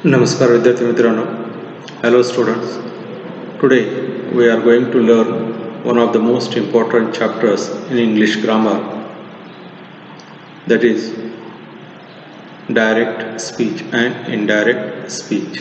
नमस्कार विद्यार्थी मित्रांनो. Hello students. Today we are going to learn one of the most important chapters in English grammar, that is direct speech and indirect speech.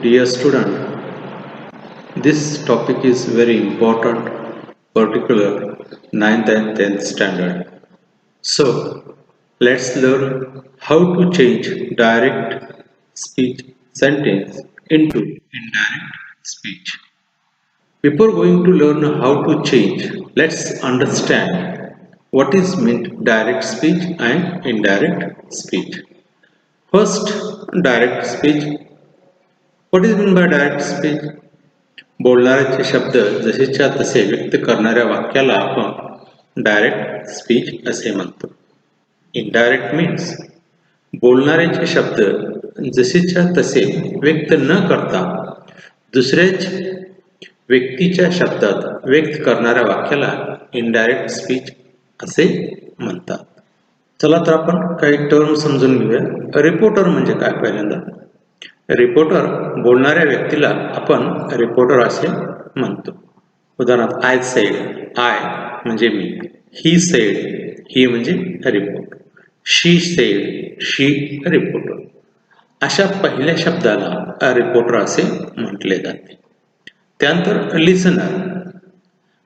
Dear student, this topic is very important, particular 9th and 10th standard. So let's learn how to change direct speech sentence into indirect speech. Before going to learn how to change, let's understand what is meant direct speech and indirect speech. First, direct speech. What is meant by direct speech? बोलणाऱ्याचे शब्द जसेच्या तसे व्यक्त करणाऱ्या वाक्याला आपण direct speech असे म्हणतो. Indirect means बोलणाऱ्याचे शब्द जसेच्या तसे व्यक्त न करता दुसऱ्याच व्यक्तीच्या शब्दात व्यक्त करणाऱ्या वाक्याला इनडायरेक्ट स्पीच असे म्हणतात. चला तर आपण काही टर्म समजून घेऊया. रिपोर्टर म्हणजे काय? पहिल्यांदा रिपोर्टर बोलणाऱ्या व्यक्तीला आपण रिपोर्टर असे म्हणतो. उदाहरणार्थ आय सेड, आय म्हणजे मी, ही सेड, ही म्हणजे रिपोर्ट, शी सेड, शी रिपोर्टर. अशा पहिल्या शब्दाला रिपोर्टर असे म्हटले जाते. त्यानंतर लिसनर,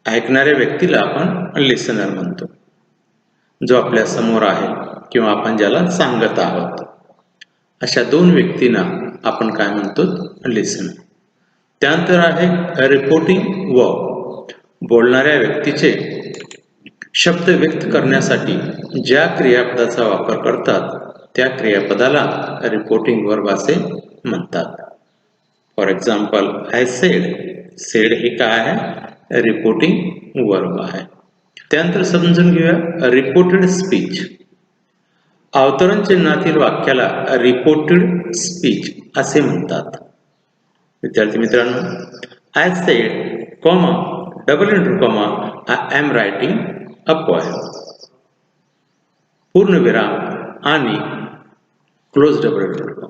ऐकणाऱ्या व्यक्तीला आपण लिसनर म्हणतो. जो आपल्या समोर आहे किंवा आपण ज्याला सांगत आहोत अशा दोन व्यक्तींना आपण काय म्हणतो? लिसनर. त्यानंतर आहे रिपोर्टिंग वर्ब. बोलणाऱ्या व्यक्तीचे शब्द व्यक्त करण्यासाठी ज्या क्रियापदाचा वापर करतात त्या क्रियापदाला रिपोर्टिंग वर्ब असे म्हणतात. For example I said, sed हे काय आहे? रिपोर्टिंग वर्ब आहे. त्यानंतर समजून घेऊया रिपोर्टेड स्पीच. अवतरण चिन्हातील वाक्याला रिपोर्टेड स्पीच असे म्हणतात. विद्यार्थी मित्रांनो, I said, comma, double into comma, I am writing a poem. पूर्णविराम आणि क्लोज डबल इंटू कॉमा.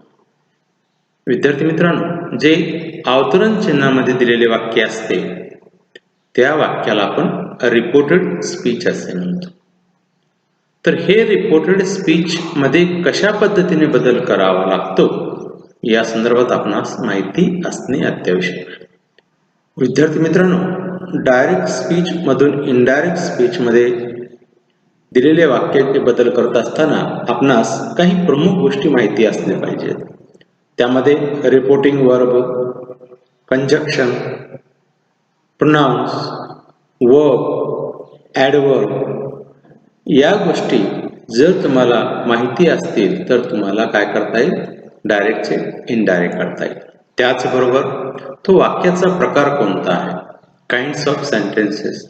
विद्यार्थी मित्रांनो, जे अवतरण चिन्हामध्ये दिलेले वाक्य असते त्या वाक्याला आपण रिपोर्टेड स्पीच असे म्हणतो. तर हे रिपोर्टेड स्पीच मध्ये कशा पद्धतीने बदल करावा लागतो या संदर्भात आपणास माहिती असणे अत्यावश्यक आहे. विद्यार्थी मित्रांनो, डायरेक्ट स्पीच मधून इनडायरेक्ट स्पीच मध्ये दिलेल्या वाक्याचे बदल करत असताना आपणास काही प्रमुख गोष्टी माहिती असल्या पाहिजेत. त्यामध्ये reporting verb, conjunction, pronounce, verb, adverb या गोष्टी जर तुम्हाला माहिती असतील तर तुम्हाला काय करता येईल? डायरेक्टचे इनडायरेक्ट करता येईल. त्याचबरोबर तो वाक्याचा प्रकार कोणता आहे, काइंड्स ऑफ सेंटेन्सेस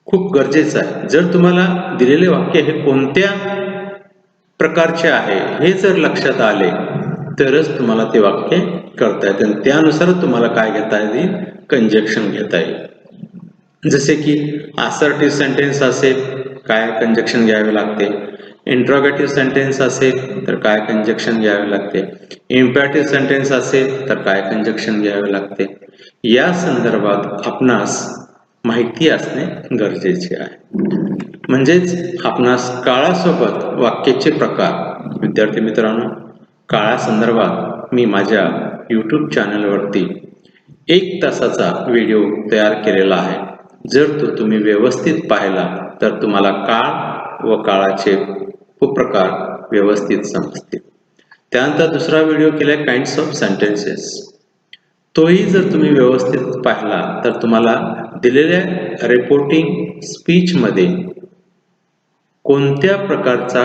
खूप गरजेचं आहे. जर तुम्हाला दिलेले वाक्य हे कोणत्या प्रकारचे आहे हे जर लक्षात आले तरच तुम्हाला ते वाक्य करता येते आणि त्यानुसार तुम्हाला काय घेता येईल? कंजक्शन घेता येईल. जसे की असर्टिव्ह सेंटेन्स असेल काय कंजक्शन घ्यावे लागते, इंट्रोगेटिव्ह सेंटेन्स असेल तर काय कंजक्शन घ्यावे लागते, इम्पॅरेटिव्ह सेंटेन्स असेल तर काय कंजक्शन घ्यावे लागते, या संदर्भात आपणास माहिती असणे गरजेचे आहे. म्हणजेच आपणास काळासोबत वाक्याचे प्रकार. विद्यार्थी मित्रांनो, काळासंदर्भात मी माझ्या YouTube चॅनलवरती 1 तासाचा व्हिडिओ तयार केलेला आहे. जर तो तुम्ही व्यवस्थित पाहिला तर तुम्हाला काळ व काळाचे उपप्रकार व्यवस्थित समजतील. त्यानंतर दुसरा व्हिडिओ केलाय काइंड्स ऑफ सेंटेन्सेस. तोही जर तुम्ही व्यवस्थित पाहिला तर तुम्हाला दिलेल्या रिपोर्टिंग स्पीच मध्ये कोणत्या प्रकारचा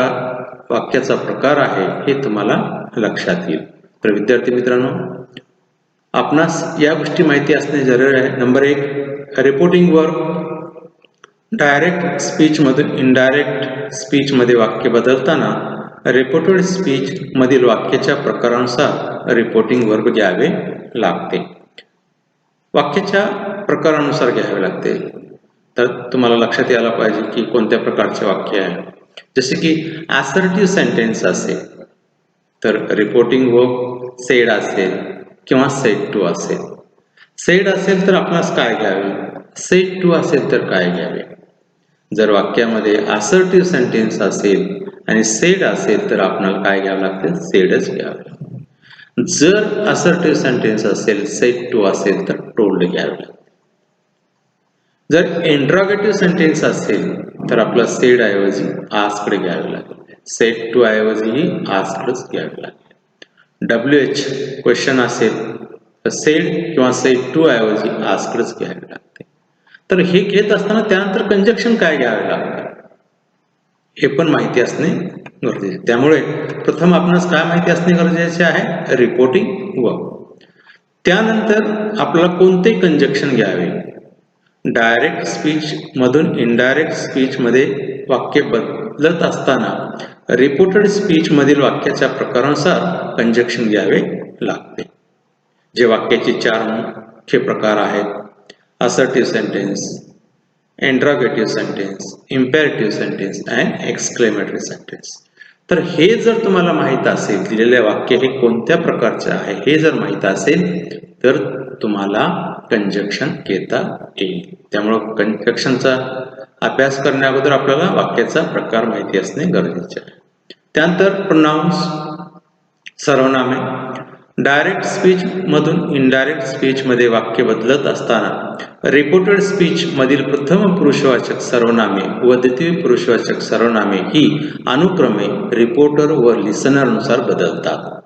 वाक्याचा प्रकार आहे हे तुम्हाला लक्षात येईल. तर विद्यार्थी मित्रांनो, आपणास या गोष्टी माहिती असणे जरुरी आहे. Number 1, reporting verb. Direct speech मधून इनडायरेक्ट स्पीच मध्ये वाक्य बदलताना रिपोर्टेड स्पीच मधील वाक्याच्या प्रकारानुसार रिपोर्टिंग वर्ब घ्यावे लागते. वाक्याच्या प्रकारानुसार घ्यावे लागते. तर तुम्हाला लक्षात यायला पाहिजे की कोणत्या प्रकारचे वाक्य आहे. जसे की असर्टिव्ह सेंटेन्स असेल तर रिपोर्टिंग वर्ब सेड असेल किंवा सेड टू असेल. सेड असेल तर आपणास काय घ्यावे, सेड टू असेल तर काय घ्यावे. जर वाक्यामध्ये असर्टिव्ह सेंटेन्स असेल आणि सेड असेल तर आपल्याला काय घ्यावं लागतं, सेडच घ्यावे. जर असर्टिव्ह सेंटेन्स असेल, सेड टू असेल तर टोल्ड घ्यावे लागते. जर इंट्रॉगेटिव्ह सेंटेन्स असेल तर आपला सेड ऐवजी आस्क्ड घ्यावे लागेल. सेड टू ऐवजी आस्क्डच घ्यावे लागेल. WH क्वेश्चन असेल तर सेड किंवा सेड टू ऐवजी आस्क्डच घ्यावे लागते. तर हे घेत असताना त्यानंतर कंजक्शन काय घ्यावे लागते हे पण माहिती असणे गरजेचे. त्यामुळे प्रथम आपणास काय माहिती असणे गरजेचे आहे, रिपोर्टिंग वर्ब. त्यानंतर आपल्याला कोणते कंजक्शन घ्यावे. डायरेक्ट स्पीच मधून इनडायरेक्ट स्पीच मध्ये वाक्य बदलत असताना रिपोर्टेड स्पीच मधील वाक्याच्या प्रकारानुसार कंजक्शन घ्यावे लागते. जे वाक्याचे 4 मुख्य प्रकार आहेत, assertive sentence, interrogative sentence, imperative sentence and exclamatory sentence. तर हे जर तुम्हाला माहित असेल, दिलेले वाक्य हे कोणत्या प्रकारचे आहे हे जर माहित असेल तर तुम्हाला कंजक्शन घेता येईल. त्यामुळे कंजक्शनचा अभ्यास करण्या अगोदर आपल्याला वाक्याचा प्रकार माहिती असणे गरजेचे आहे. त्यानंतर प्रोनाउन्स, सर्वनामे. डायरेक्ट स्पीच मधून इनडायरेक्ट स्पीच मध्ये वाक्य बदलत असताना रिपोर्टेड स्पीच मधील प्रथम पुरुषवाचक सर्वनामे व द्वितीय पुरुषवाचक सर्वनामे ही अनुक्रमे रिपोर्टर व लिसनर नुसार बदलतात.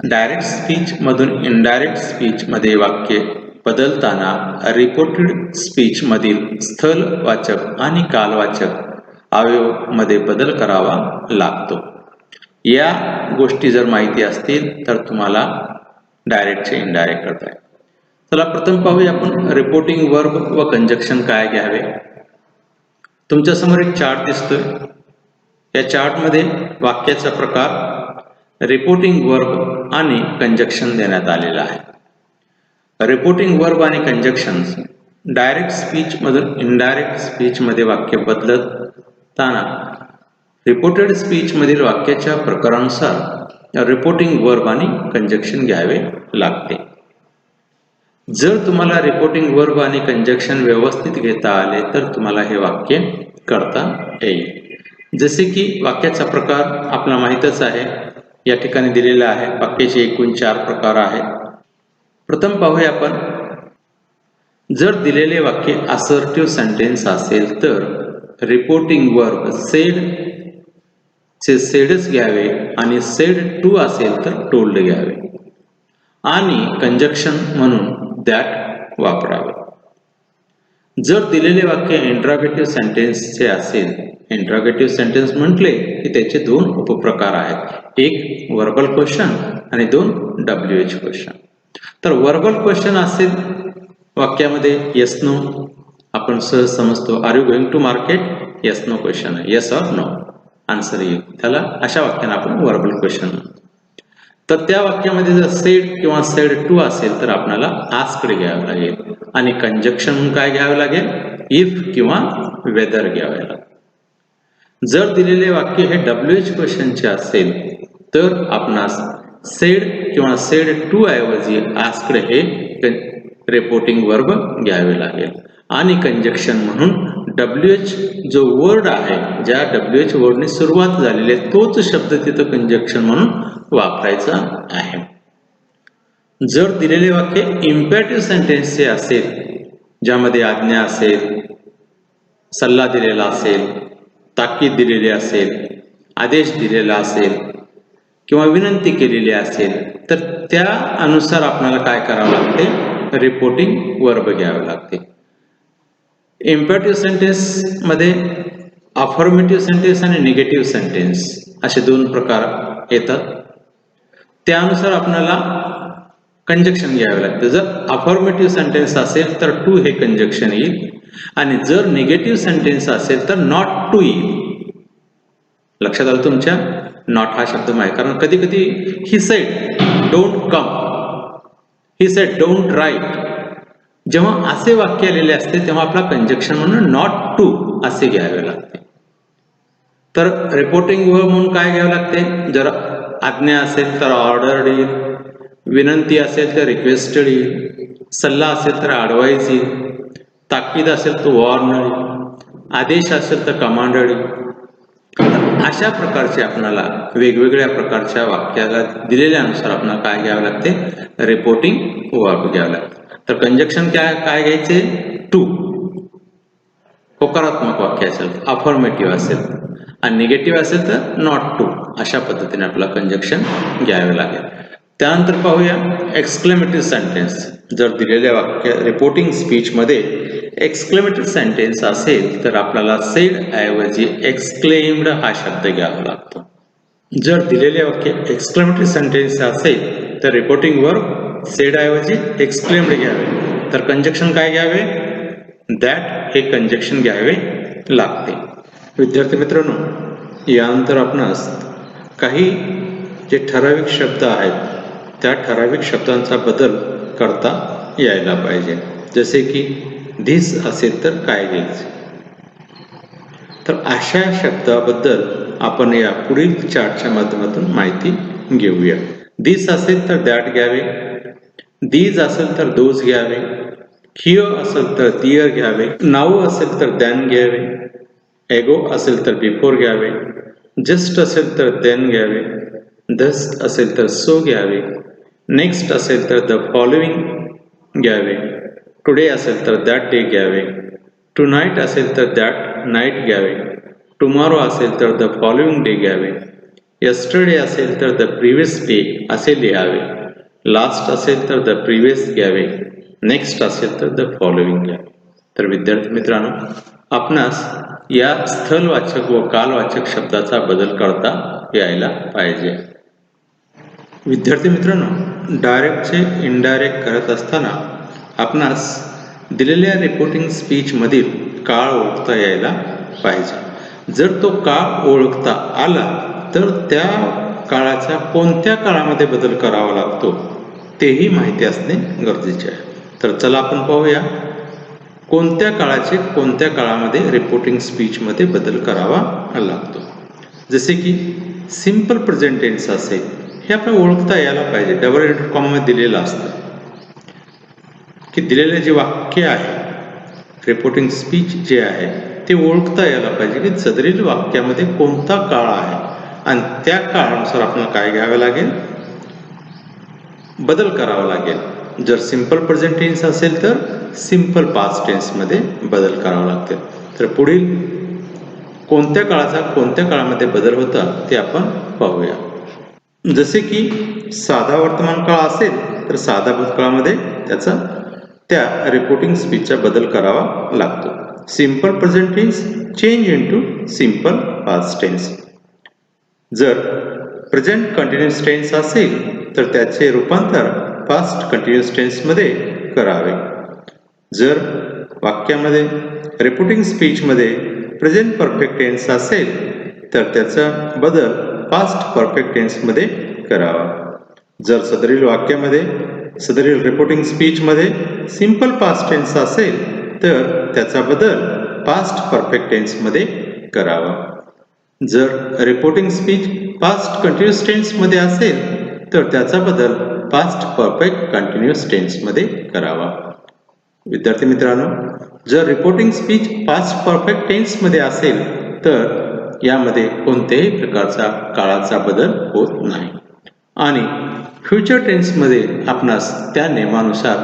डायरेक्ट स्पीच मधून इनडायरेक्ट स्पीच मध्ये वाक्य बदलताना रिपोर्टेड स्पीच मधील स्थलवाचक आणि कालवाचक अवयव मध्ये बदल करावा लागतो. या गोष्टी जर माहिती असतील तर तुम्हाला डायरेक्टचे इनडायरेक्ट करता येईल. चला प्रथम पाहूया आपण रिपोर्टिंग वर्ब व कंजक्शन काय घ्यावे. तुमच्या समोर एक चार्ट दिसतोय. या चार्ट मध्ये वाक्याचा प्रकार, रिपोर्टिंग वर्ब आणि कंजक्शन देण्यात आलेला आहे. रिपोर्टिंग वर्ब आणि कंजक्शन डायरेक्ट स्पीच मधून इनडायरेक्ट स्पीच मध्ये वाक्य बदलताना रिपोर्टेड स्पीच मधील वाक्याच्या प्रकारानुसार रिपोर्टिंग वर्ब आणि कंजक्शन घ्यावे लागते. जर तुम्हाला रिपोर्टिंग वर्ब आणि कंजक्शन व्यवस्थित घेता आले तर तुम्हाला हे वाक्य करता येईल. जसे की वाक्याचा प्रकार आपल्याला माहीतच आहे, या ठिकाणी दिलेला आहे. वाक्याचे एकूण 4 प्रकार आहेत. प्रथम पाहूया आपण. जर दिलेले वाक्य असर्टिव्ह सेंटेन्स असेल तर रिपोर्टिंग वर्ब सेड चे सेडच घ्यावे आणि सेड टू असेल तर टोल्ड घ्यावे आणि कंजक्शन म्हणून दॅट वापरावे. जर दिलेले वाक्य इंट्रॉगेटिव्ह सेंटेन्सचे असेल, इंट्रॉगेटिव्ह सेंटेन्स म्हटले की त्याचे 2 उपप्रकार आहेत, एक वर्बल क्वेश्चन आणि 2 WH क्वेश्चन. तर वर्बल क्वेश्चन असेल वाक्यामध्ये येस नो, आपण सहज समजतो are you going to market, yes no question आहे, येस ऑर नो आन्सर येईल, त्याला अशा वाक्याने आपण वर्बल क्वेश्चन म्हणतो. तर त्या वाक्यामध्ये जर सेड किंवा सेड टू असेल तर आपल्याला आस्क्ड घ्यावे लागेल आणि कंजक्शन म्हणून काय घ्यावे लागेल, इफ किंवा वेदर घ्यावे लागेल. जर दिलेले वाक्य हे WH क्वेश्चनचे असेल तर आपणास सेड किंवा सेड टू ऐवजी आस्क्ड हे रिपोर्टिंग वर्ब घ्यावे लागेल आणि कंजक्शन म्हणून WH जो वर्ड आहे, ज्या WH वर्डने सुरुवात झालेली आहे तोच शब्द तिथं कंजक्शन म्हणून वापरायचा आहे. जर दिलेले वाक्य इम्पेरेटिव्ह सेंटेन्सचे असेल, ज्यामध्ये आज्ञा असेल, सल्ला दिलेला असेल, ताकीद दिलेली असेल, आदेश दिलेला असेल किंवा विनंती केलेली असेल तर त्या अनुसार आपल्याला काय करावं लागते, रिपोर्टिंग वर्ब घ्यावे लागते. इम्पेरेटिव्ह सेंटेन्स मध्ये अफर्मेटिव्ह सेंटेन्स आणि निगेटिव्ह सेंटेन्स असे 2 प्रकार येतात. त्यानुसार आपल्याला कंजक्शन घ्यावे लागते. जर अफर्मेटिव्ह सेंटेन्स असेल तर टू हे कंजक्शन येईल आणि जर निगेटिव्ह सेंटेन्स असेल तर नॉट टू येईल. लक्षात आलं तुमच्या, नॉट हा शब्द माहिती, कारण कधी कधी he said don't come, he said don't write, जेव्हा असे वाक्य आलेले असते तेव्हा आपला कंजक्शन म्हणून नॉट टू असे घ्यावे लागते. तर रिपोर्टिंग वर्ब म्हणून काय घ्यावे लागते, जर आज्ञा असेल तर ऑर्डर येईल, विनंती असेल तर रिक्वेस्टेड येईल, सल्ला असेल तर ॲडवाईज येईल, ताकीद असेल तर वॉर्नर येईल, आदेश असेल तर कमांडर येईल. अशा प्रकारचे आपल्याला वेगवेगळ्या प्रकारच्या वाक्याला दिलेल्यानुसार आपल्याला काय घ्यावं लागते, रिपोर्टिंग वर्ब घ्यावं लागते. तर कंजक्शन काय घ्यायचे, टू होकारात्मक वाक्य असेल, अफर्मेटिव्ह असेल आणि निगेटिव्ह असेल तर नॉट टू. अशा पद्धतीने आपल्याला कंजक्शन घ्यावे लागेल. त्यानंतर पाहूया एक्सक्लेमेटरी सेंटेन्स. जर दिलेल्या वाक्य रिपोर्टिंग स्पीचमध्ये एक्सक्लेमेटरी सेंटेन्स असेल तर आपल्याला सेड ऐवजी एक्सक्लेम्ड हा शब्द घ्यावा लागतो. जर दिलेले वाक्य एक्सक्लेमेटरी सेंटेन्स असेल तर रिपोर्टिंग वर्ब सेड ऐवजी एक्सक्लेम्ड घ्यावे. तर कंजक्शन काय घ्यावे, दॅट हे कंजक्शन घ्यावे लागते. विद्यार्थी मित्रांनो, यानंतर आपणास काही जे ठराविक शब्द आहेत त्या ठराविक शब्दांचा बदल करता यायला पाहिजे. जसे की धिस असेल तर काय घ्यायचे. तर अशा शब्दाबद्दल आपण या पुढील चार्टच्या माध्यमातून माहिती घेऊया. धिस असेल तर दॅट घ्यावे, दीज असेल तर दोज घ्यावे, हिअर असेल तर दिअर घ्यावे, नाऊ असेल तर दॅन घ्यावे, एगो असेल तर बिफोर घ्यावे, जस्ट असेल तर देन घ्यावे, दस असेल तर सो घ्यावे, नेक्स्ट असेल तर द फॉलोइंग घ्यावे, टुडे असेल तर दॅट डे घ्यावे, टू नाईट असेल तर दॅट नाईट घ्यावे, टुमॉरो असेल तर द फॉलोइंग डे घ्यावे, यस्टरडे असेल तर द प्रिव्हियस डे असे लिहावे, लास्ट असेल तर द प्रिव्हियस घ्यावे, नेक्स्ट असेल तर द फॉलोइंग घ्यावे. तर विद्यार्थी मित्रांनो, आपणास या स्थलवाचक व कालवाचक शब्दाचा बदल करता यायला पाहिजे. विद्यार्थी मित्रांनो, डायरेक्टचे इनडायरेक्ट करत असताना आपणास दिलेल्या रिपोर्टिंग स्पीचमधील काळ ओळखता यायला पाहिजे. जर तो काळ ओळखता आला तर त्या काळाचा कोणत्या काळामध्ये बदल करावा लागतो तेही माहिती असणे गरजेचे आहे. तर चला आपण पाहूया कोणत्या काळाचे कोणत्या काळामध्ये रिपोर्टिंग स्पीचमध्ये बदल करावा लागतो. जसे की सिंपल प्रेझेंट टेन्स असेल, हे आपल्याला ओळखता यायला पाहिजे. डबल इन्व्हर्टेड कॉमामध्ये दिलेलं असतं की दिलेले जे वाक्य आहे रिपोर्टिंग स्पीच जे आहे ते ओळखता यायला पाहिजे की सदरील वाक्यामध्ये कोणता काळ आहे आणि त्या काळानुसार आपल्याला काय घ्यावे लागेल, बदल करावा लागेल. जर सिंपल प्रेझेंट टेन्स असेल तर सिंपल पास्ट टेन्समध्ये बदल करावा लागतील. तर पुढील कोणत्या काळाचा कोणत्या काळामध्ये बदल होता ते आपण पाहूया. जसे की साधा वर्तमान काळ असेल तर साधा भूतकाळामध्ये त्याचा त्या रिपोर्टिंग स्पीचचा बदल करावा लागतो. Simple present tense change into simple past tense. जर प्रेझेंट कंटिन्युअस टेन्स असेल तर त्याचे रूपांतर पास्ट कंटिन्युअस टेन्समध्ये करावे. जर वाक्यामध्ये रिपोर्टिंग स्पीचमध्ये प्रेझेंट परफेक्ट टेन्स असेल तर त्याचा बदल पास्ट परफेक्ट टेन्समध्ये करावा. जर सदरील वाक्यामध्ये सदरील रिपोर्टिंग स्पीचमध्ये सिंपल पास्ट टेन्स असेल तर त्याचा बदल पास्ट परफेक्ट टेन्समध्ये करावा. जर रिपोर्टिंग स्पीच पास्ट कंटिन्युअस टेन्समध्ये असेल तर त्याचा बदल पास्ट परफेक्ट कंटिन्युअस टेन्समध्ये करावा. विद्यार्थी मित्रांनो, जर रिपोर्टिंग स्पीच पास्ट परफेक्ट टेन्समध्ये असेल तर यामध्ये कोणत्याही प्रकारचा काळाचा बदल होत नाही आणि फ्युचर टेन्समध्ये आपणास त्या नियमानुसार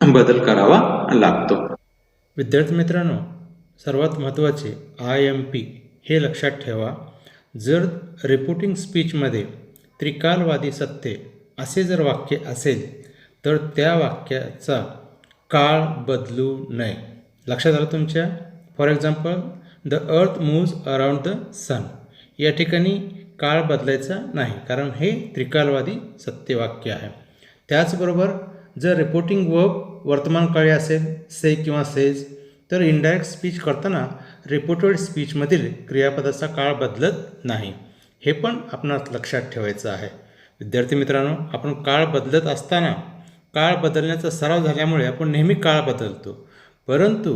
बदल करावा लागतो. विद्यार्थी मित्रांनो, सर्वात महत्त्वाचे IMP हे लक्षात ठेवा. जर रिपोर्टिंग स्पीचमध्ये त्रिकालवादी सत्य असे जर वाक्य असेल तर त्या वाक्याचा काळ बदलू नये. लक्षात आलं तुमच्या? For example, the earth moves around the sun. या ठिकाणी काळ बदलायचा नाही कारण हे त्रिकालवादी सत्यवाक्य आहे. त्याचबरोबर जर रिपोर्टिंग वर्ब वर्तमान काळी असेल, से किंवा सेज, तर इनडायरेक्ट स्पीच करताना रिपोर्टेड स्पीचमधील क्रियापदाचा काळ बदलत नाही. हे पण आपणास लक्षात ठेवायचं आहे. विद्यार्थी मित्रांनो, आपण काळ बदलत असताना काळ बदलण्याचा सराव झाल्यामुळे आपण नेहमी काळ बदलतो. परंतु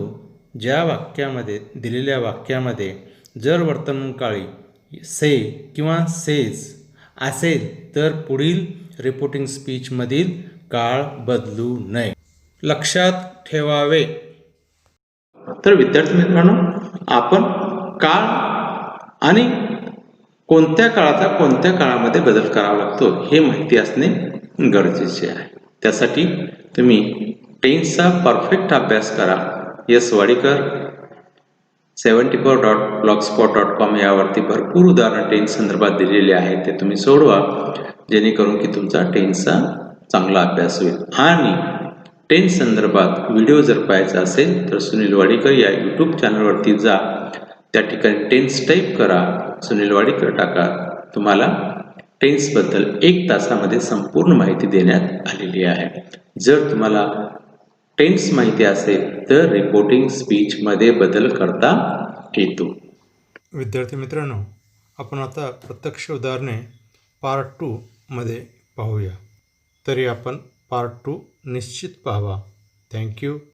ज्या वाक्यामध्ये दिलेल्या वाक्यामध्ये जर वर्तमान काळी से किंवा सेज असेल तर पुढील रिपोर्टिंग स्पीचमधील काळ बदलू नये. लक्षात ठेवावे. तर विद्यार्थी मित्रांनो, आपण काळ आणि कोणत्या काळाचा कोणत्या काळामध्ये बदल करावा लागतो हे माहिती असणे गरजेचे आहे. त्यासाठी तुम्ही टेन्सचा परफेक्ट अभ्यास करा. यस वाडीकर 74.blogspot.com यावरती भरपूर उदाहरण टेन्स संदर्भात दिलेले आहेत, ते तुम्ही सोडवा जेणेकरून की तुमचा टेन्सचा चांगला अभ्यास होईल. आणि टेन्स संदर्भात व्हिडिओ जर पाहायचा असेल तर सुनील वाडीकर या यूट्यूब चॅनलवरती जा. त्या ठिकाणी टेन्स टाईप करा, सुनील वाडीकर टाका. तुम्हाला टेन्सबद्दल 1 तासामध्ये संपूर्ण माहिती देण्यात आलेली आहे. जर तुम्हाला टेन्स माहिती असेल तर रिपोर्टिंग स्पीचमध्ये बदल करता येतो. विद्यार्थी मित्रांनो, आपण आता प्रत्यक्ष उदाहरणे पार्ट 2 मध्ये पाहूया. तरी आपण पार्ट 2 निश्चित पाहावा. थँक्यू.